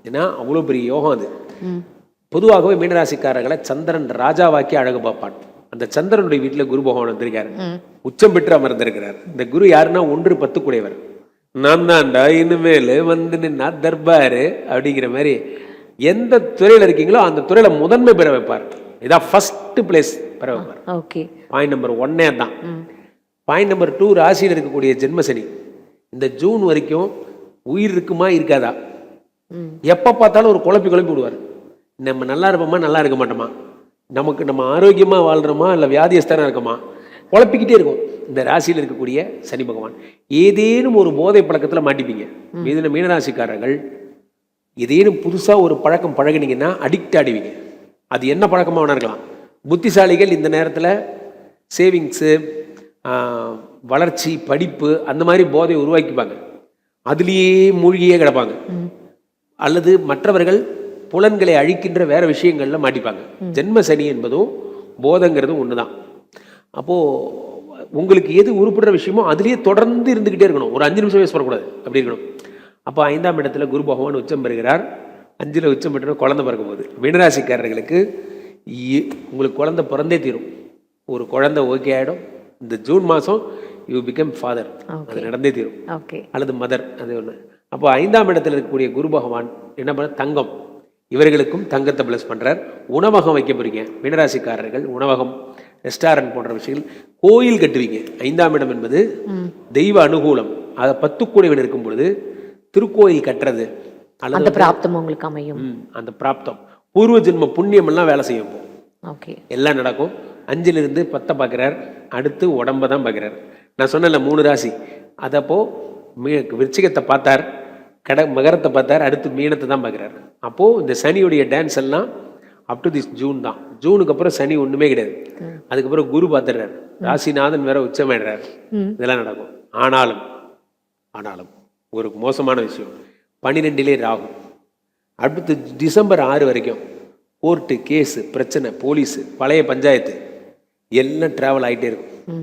ஏன்னா அவ்வளோ பெரிய யோகம் அது. பொதுவாகவே மீனராசிக்காரர்களை சந்திரன் ராஜாவாக்கி அழகு பார்ப்பான். அந்த சந்திரனுடைய வீட்டில் குரு பகவான் வந்திருக்காரு, உச்சம் பெற்று அமர்ந்திருக்கிறார். இந்த குரு யாருன்னா 1-10 கூடையவர். நான் தான்டா இனிமேல் வந்து நின்னா தர்பாரு அப்படிங்கிற மாதிரி எந்த துறையில் இருக்கீங்களோ அந்த துறையில முதன்மை பெற வைப்பார். இதான் ஃபர்ஸ்ட் பிளேஸ் பெற வைப்பார். பாயிண்ட் நம்பர் 1 தான். பாயிண்ட் நம்பர் 2, ராசியில் இருக்கக்கூடிய ஜென்மசனி இந்த ஜூன் வரைக்கும் உயிர் இருக்குமா இருக்காதா, எப்போ பார்த்தாலும் ஒரு குழப்பி விடுவார். நம்ம நல்லா இருப்போமா நல்லா இருக்க மாட்டோமா, நம்ம ஆரோக்கியமாக வாழ்கிறோமா இல்லை வியாதியஸ்தானா இருக்கோமா, குழப்பிக்கிட்டே இருக்கும் இந்த ராசியில் இருக்கக்கூடிய சனி பகவான். ஏதேனும் ஒரு போதை பழக்கத்தில் மாட்டிப்பீங்க. மீனராசிக்காரர்கள் ஏதேனும் புதுசாக ஒரு பழக்கம் பழகினீங்கன்னா அடிக்ட் ஆடுவீங்க. அது என்ன பழக்கமாக வேணா இருக்கலாம். புத்திசாலிகள் இந்த நேரத்தில் சேவிங்ஸு, வளர்ச்சி, படிப்பு அந்த மாதிரி போதையை உருவாக்கிப்பாங்க, அதுலேயே மூழ்கியே கிடப்பாங்க. அல்லது மற்றவர்கள் புலன்களை அழிக்கின்ற வேற விஷயங்கள்ல மாட்டிப்பாங்க. ஜென்ம சனி என்பதும் போதங்கிறதும் ஒன்று தான். அப்போது உங்களுக்கு எது உருப்படுற விஷயமோ அதுலேயே தொடர்ந்து இருந்துக்கிட்டே இருக்கணும். ஒரு 5 நிமிஷம் வேஸ்ட் பண்ணக்கூடாது, அப்படி இருக்கணும். அப்போ 5ஆம் இடத்துல குரு பகவான் உச்சம் பெறுகிறார். 5ல் உச்சம் பெற்ற குழந்தை பிறக்கும் போது மீனராசிக்காரர்களுக்கு உங்களுக்கு குழந்தை பிறந்தே தீரும். ஒரு குழந்தை ஓகே ஆகிடும். இந்த ஜூன் மாதம் யூ பிகம் ஃபாதர், அது நடந்தே தீரும், அல்லது மதர், அது ஒன்று. அப்போ 5ஆம் இடத்துல இருக்கக்கூடிய குரு பகவான் என்ன பண்ண, தங்கம், இவர்களுக்கும் தங்கத்தை பிளஸ் பண்ணுறார். உணவகம் வைக்க போறீங்க மீனராசிக்காரர்கள். உணவகம், ரெஸ்டாரண்ட் போன்ற விஷயங்கள், கோயில் கட்டுவீங்க. 5ஆம் இடம் என்பது தெய்வ அனுகூலம். அதை 10 கூடைவன் இருக்கும் பொழுது திருக்கோயில் கட்டுறது, அந்த பிராப்தம் உங்களுக்கு அமையும். அந்த பிராப்தம் பூர்வ ஜென்ம புண்ணியம் எல்லாம் வேலை செய்யும். எல்லாம் நடக்கும். 5லிருந்து 10 பார்க்குறார். அடுத்து உடம்பை தான் பார்க்குறார். நான் சொன்னல 3 ராசி. அதப்போ விருச்சிகத்தை பார்த்தார், மகரத்தை பார்த்தார், அடுத்து மீனத்தை தான் பார்க்குறாரு. அப்போது இந்த சனியுடைய டான்ஸ் எல்லாம் அப் டு திஸ் ஜூன் தான். ஜூனுக்கு அப்புறம் சனி ஒன்றுமே கிடையாது. அதுக்கப்புறம் குரு பார்த்துடுறாரு, ராசிநாதன் வேற உச்சமாயிடுறாரு. இதெல்லாம் நடக்கும். ஆனாலும் ஒரு மோசமான விஷயம், 12லே ராகு. அடுத்து டிசம்பர் 6 வரைக்கும் கோர்ட்டு, கேஸு, பிரச்சனை, போலீஸு, பழைய பஞ்சாயத்து எல்லாம் ட்ராவல் ஆகிட்டே இருக்கும்.